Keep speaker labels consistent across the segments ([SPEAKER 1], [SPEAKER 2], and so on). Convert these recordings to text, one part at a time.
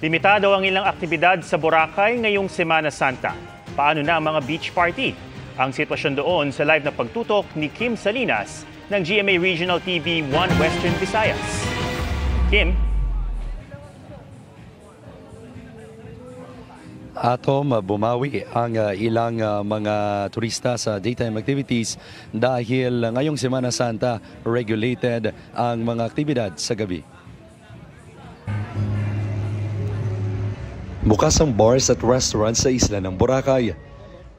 [SPEAKER 1] Limitado ang ilang aktibidad sa Boracay ngayong Semana Santa. Paano na ang mga beach party? Ang sitwasyon doon sa live na pagtutok ni Kim Salinas ng GMA Regional TV 1 Western Visayas. Kim?
[SPEAKER 2] Atom, bumawi ang ilang mga turista sa daytime activities dahil ngayong Semana Santa regulated ang mga aktibidad sa gabi. Bukas ang bars at restaurants sa isla ng Boracay.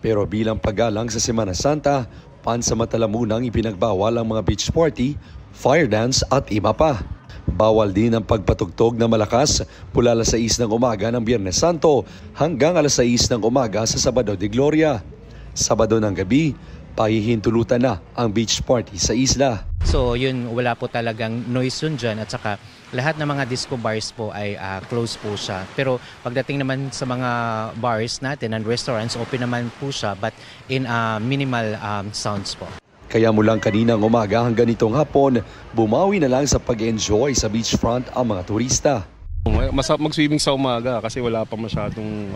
[SPEAKER 2] Pero bilang paggalang sa Semana Santa, pansamantala munang ipinagbawal ang mga beach party, fire dance at iba pa. Bawal din ang pagpatugtog na malakas mula alas 6 ng umaga ng Biyernes Santo hanggang alas 6 ng umaga sa Sabado de Gloria. Sabado ng gabi, pahihintulutan na ang beach party sa isla.
[SPEAKER 3] So yun, wala po talagang noise yun dyan at saka lahat ng mga disco bars po ay close po siya. Pero pagdating naman sa mga bars natin and restaurants, open naman po siya but in minimal sounds po.
[SPEAKER 2] Kaya mulang kaninang umaga hanggang nitong hapon, bumawi na lang sa pag-enjoy sa beachfront ang mga turista.
[SPEAKER 4] Masarap mag-swimming sa umaga kasi wala pa masyadong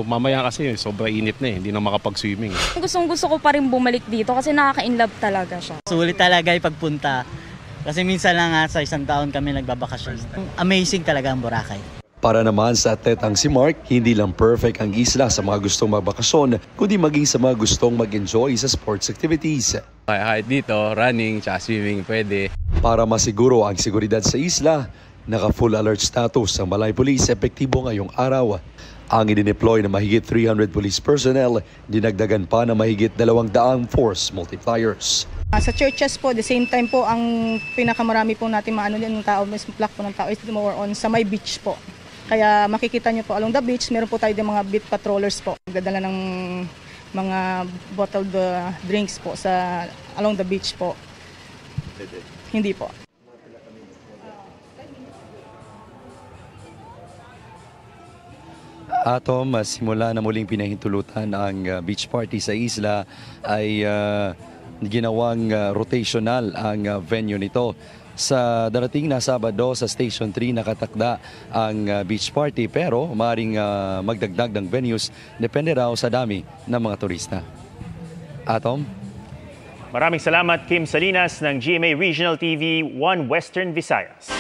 [SPEAKER 4] Mamaya kasi sobrang init na hindi na makapag-swimming.
[SPEAKER 5] Gusto ko pa rin bumalik dito kasi nakaka-inlove talaga siya.
[SPEAKER 6] Sulit talaga ipagpunta kasi minsan lang sa isang taon kami nagbabakasyon. Amazing talaga ang Boracay.
[SPEAKER 2] Para naman sa atletang si Mark, hindi lang perfect ang isla sa mga gustong magbakasyon, kundi maging sa mga gustong mag-enjoy sa sports activities.
[SPEAKER 7] Kahit dito, running, swimming, pwede.
[SPEAKER 2] Para masiguro ang seguridad sa isla, naka-full alert status ang Malay Police epektibo ngayong araw. Ang idineploy na mahigit 300 police personnel, dinagdagan pa na mahigit 200 force multipliers.
[SPEAKER 8] Sa churches po, the same time po, ang pinakamarami po natin ng tao, mas flock po ng tao is more on sa may beach po. Kaya makikita nyo po along the beach, meron po tayo din mga beach patrollers po. Nagdadala ng mga bottled drinks po sa along the beach po. Hindi po.
[SPEAKER 2] Atom, simula na muling pinahintulutan ang beach party sa isla ay ginawang rotational ang venue nito. Sa darating na Sabado sa Station 3 nakatakda ang beach party pero maaaring magdagdag ng venues depende raw sa dami ng mga turista. Atom?
[SPEAKER 1] Maraming salamat Kim Salinas ng GMA Regional TV 1 Western Visayas.